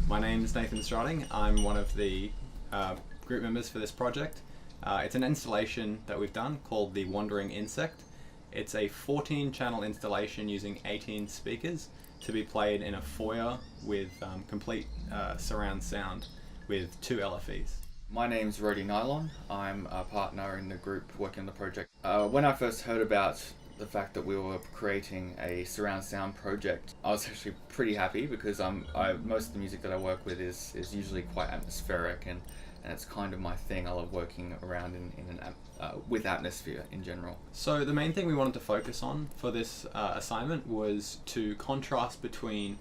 My name is Nathan Stroding. I'm one of the group members for this project. It's an installation that we've done called The Wandering Insect. It's a 14-channel installation using 18 speakers to be played in a foyer with complete surround sound with 2 LFEs. My name's Rody Nylon. I'm a partner in the group working on the project. When I first heard about the fact that we were creating a surround sound project, I was actually pretty happy because most of the music that I work with is usually quite atmospheric and it's kind of my thing. I love working around with atmosphere in general. So the main thing we wanted to focus on for this assignment was to contrast between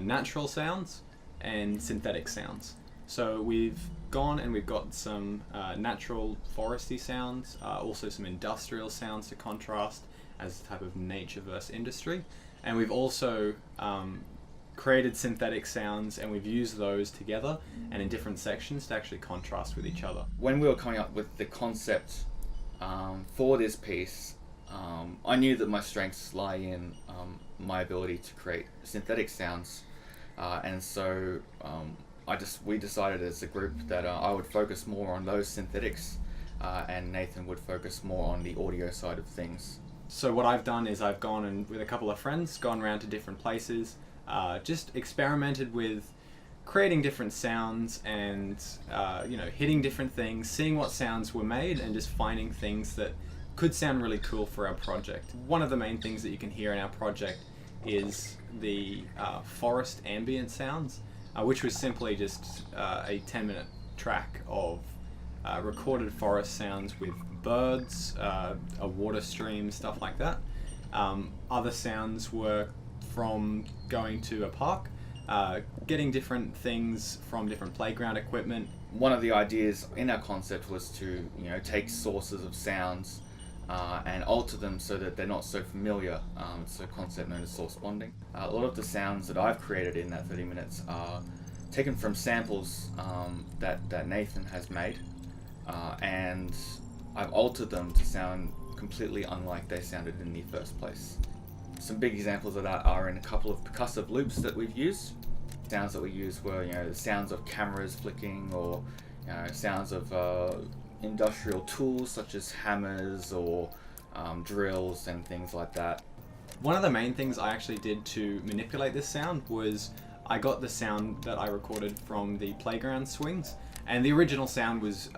natural sounds and synthetic sounds. So we've gone and we've got some natural foresty sounds, also some industrial sounds to contrast as a type of nature versus industry. And we've also created synthetic sounds and we've used those together and in different sections to actually contrast with each other. When we were coming up with the concept for this piece, I knew that my strengths lie in my ability to create synthetic sounds, and so we decided as a group that I would focus more on those synthetics and Nathan would focus more on the audio side of things. So what I've done is I've gone and with a couple of friends gone around to different places, just experimented with creating different sounds and hitting different things, seeing what sounds were made and just finding things that could sound really cool for our project. One of the main things that you can hear in our project is the forest ambient sounds, which was simply just a 10-minute track of recorded forest sounds with birds, a water stream, stuff like that. Other sounds were from going to a park, getting different things from different playground equipment. One of the ideas in our concept was to take sources of sounds and alter them so that they're not so familiar. It's a concept known as source bonding. A lot of the sounds that I've created in that 30 minutes are taken from samples that Nathan has made, and I've altered them to sound completely unlike they sounded in the first place. Some big examples of that are in a couple of percussive loops that we've used. Sounds that we used were the sounds of cameras flicking or sounds of industrial tools such as hammers or drills and things like that. One of the main things I actually did to manipulate this sound was I got the sound that I recorded from the playground swings, and the original sound was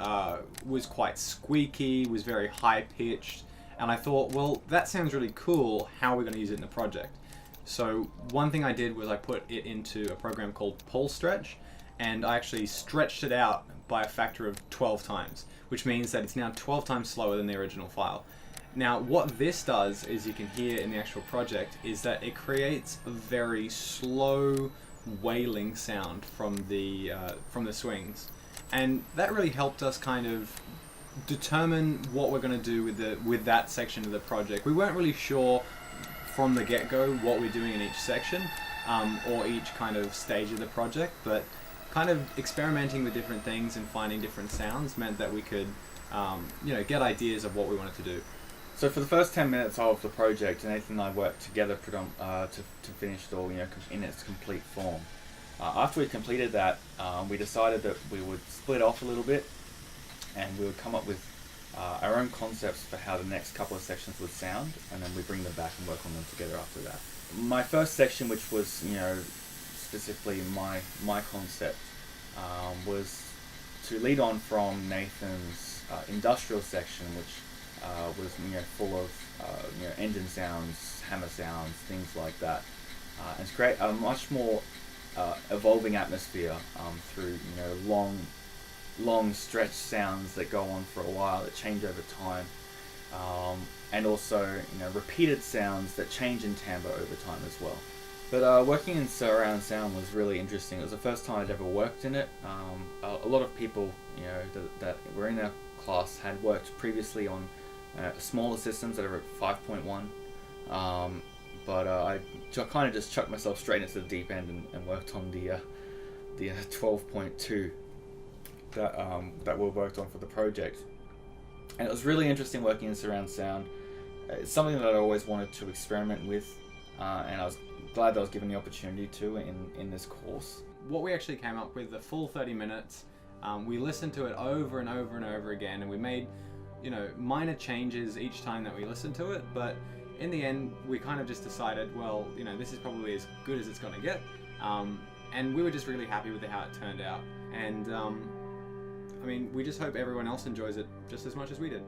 quite squeaky, was very high pitched, and I thought, well, that sounds really cool, how are we going to use it in the project? So one thing I did was I put it into a program called Pole Stretch, and I actually stretched it out by a factor of 12 times, which means that it's now 12 times slower than the original file. Now what this does, as you can hear in the actual project, is that it creates a very slow wailing sound from the swings, and that really helped us kind of determine what we're going to do with that section of the project. We weren't really sure from the get-go what we're doing in each section or each kind of stage of the project, but kind of experimenting with different things and finding different sounds meant that we could get ideas of what we wanted to do. So for the first 10 minutes of the project, Nathan and I worked together to finish it all in its complete form. After we completed that, we decided that we would split off a little bit and we would come up with our own concepts for how the next couple of sections would sound, and then we bring them back and work on them together after that. My first section, which was specifically my concept, was to lead on from Nathan's industrial section, which was full of engine sounds, hammer sounds, things like that, and to create a much more evolving atmosphere through long stretch sounds that go on for a while, that change over time, and also repeated sounds that change in timbre over time as well. But working in surround sound was really interesting. It was the first time I'd ever worked in it. A lot of people that were in our class had worked previously on smaller systems that are at 5.1, but I kind of just chucked myself straight into the deep end and worked on the 12.2 that we worked on for the project. And it was really interesting working in surround sound. It's something that I always wanted to experiment with, and I was glad that I was given the opportunity to in this course. what we actually came up with, the full 30 minutes, we listened to it over and over and over again, and we made, minor changes each time that we listened to it, but in the end, we kind of just decided, well, this is probably as good as it's going to get, and we were just really happy with how it turned out, and we just hope everyone else enjoys it just as much as we did.